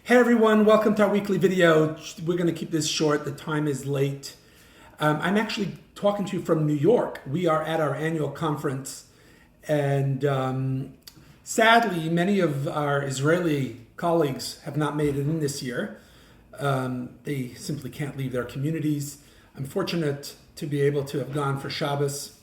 Hey everyone, welcome to our weekly video. We're going to keep this short. The time is late. I'm actually talking to you from New York. We are at our annual conference, and sadly, many of our Israeli colleagues have not made it in this year. They simply can't leave their communities. I'm fortunate to be able to have gone for Shabbos,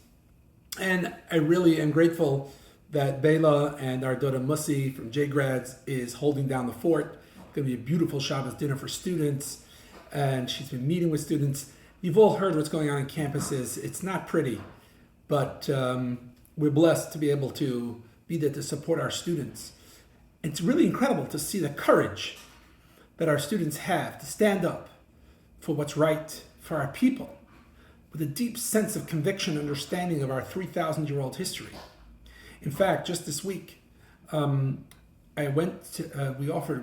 and I really am grateful that Bela and our Doda Musi from JGrads is holding down the fort. It's going to be a beautiful Shabbos dinner for students, and she's been meeting with students. You've all heard what's going on in campuses. It's not pretty, but we're blessed to be able to be there to support our students. It's really incredible to see the courage that our students have to stand up for what's right for our people with a deep sense of conviction, understanding of our 3,000-year-old history. In fact, just this week, we offer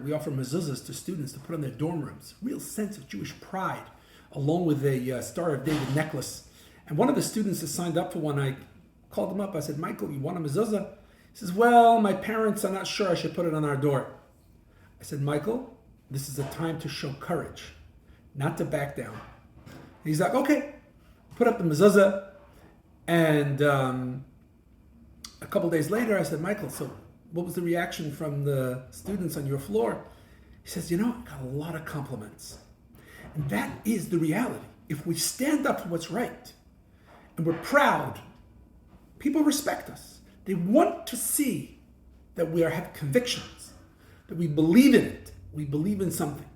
mezuzahs to students to put on their dorm rooms. Real sense of Jewish pride, along with a Star of David necklace. And one of the students that signed up for one, I called him up. I said, "Michael, you want a mezuzah?" He says, "Well, my parents are not sure I should put it on our door." I said, "Michael, this is a time to show courage, not to back down." And he's like, "Okay." Put up the mezuzah, and a couple days later, I said, "Michael, so what was the reaction from the students on your floor?" He says, "I got a lot of compliments." And that is the reality. If we stand up for what's right and we're proud, people respect us. They want to see that we have convictions, that we believe in it, we believe in something.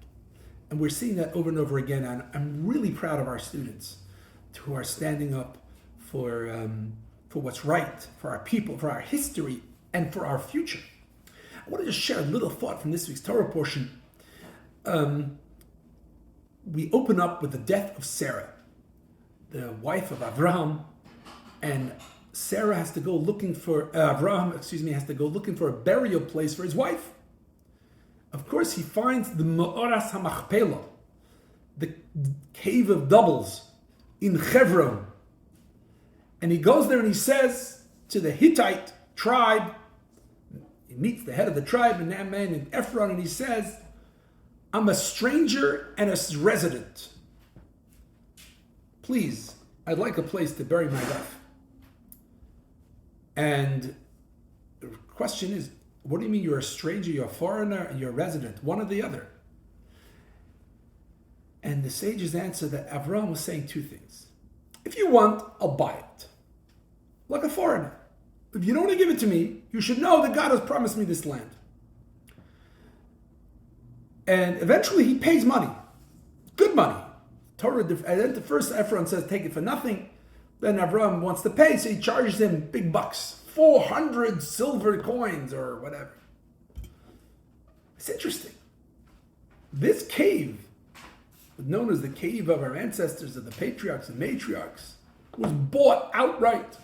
And we're seeing that over and over again. And I'm really proud of our students who are standing up for what's right, for our people, for our history, and for our future. I want to just share a little thought from this week's Torah portion. We open up with the death of Sarah, the wife of Avraham, and Sarah has to go looking for has to go looking for a burial place for his wife. Of course, he finds the Ma'oras HaMachpelah, the cave of doubles in Hebron, and he goes there and he says to the Hittite tribe. He meets the head of the tribe, and that man in Ephron, and he says, "I'm a stranger and a resident. Please, I'd like a place to bury my wife." And the question is, what do you mean you're a stranger, you're a foreigner, and you're a resident? One or the other. And the sages answer that Avraham was saying two things. If you want, I'll buy it. Like a foreigner. If you don't want to give it to me, you should know that God has promised me this land. And eventually he pays money. Good money. And then the first Ephron says, take it for nothing. Then Avraham wants to pay, so he charges him big bucks. 400 silver coins or whatever. It's interesting. This cave, known as the cave of our ancestors, of the patriarchs and matriarchs, was bought outright.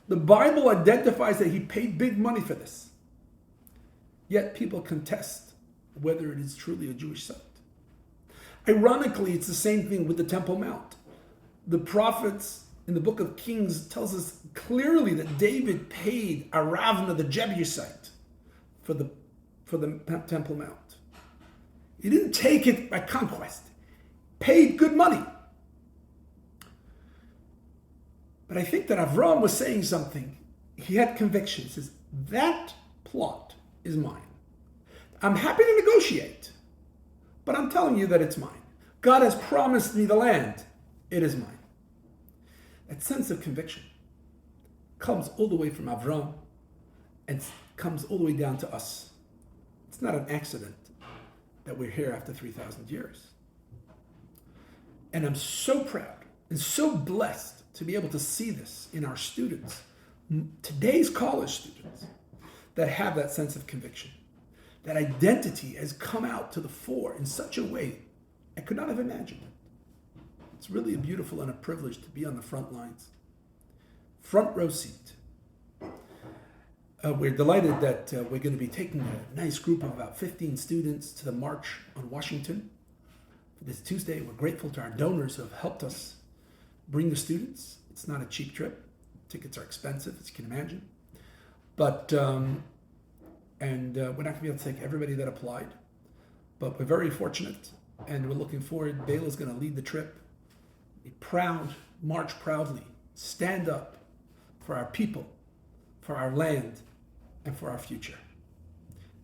The Bible identifies that he paid big money for this. Yet people contest whether it is truly a Jewish site. Ironically, it's the same thing with the Temple Mount. The prophets in the book of Kings tells us clearly that David paid Aravna, the Jebusite, for the Temple Mount. He didn't take it by conquest. Paid good money. But I think that Avraham was saying something. He had conviction. He says, that plot is mine. I'm happy to negotiate, but I'm telling you that it's mine. God has promised me the land. It is mine. That sense of conviction comes all the way from Avraham and comes all the way down to us. It's not an accident that we're here after 3,000 years. And I'm so proud and so blessed to be able to see this in our students, today's college students, that have that sense of conviction. That identity has come out to the fore in such a way I could not have imagined it. It's really a beautiful and a privilege to be on the front lines. Front row seat. We're delighted that we're going to be taking a nice group of about 15 students to the March on Washington for this Tuesday. We're grateful to our donors who have helped us bring the students. It's not a cheap trip. Tickets are expensive, as you can imagine. But we're not going to be able to take everybody that applied. But we're very fortunate, and we're looking forward. Bela's going to lead the trip. Be proud, march proudly, stand up for our people, for our land, and for our future.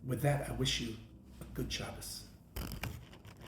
With that, I wish you a good Shabbos.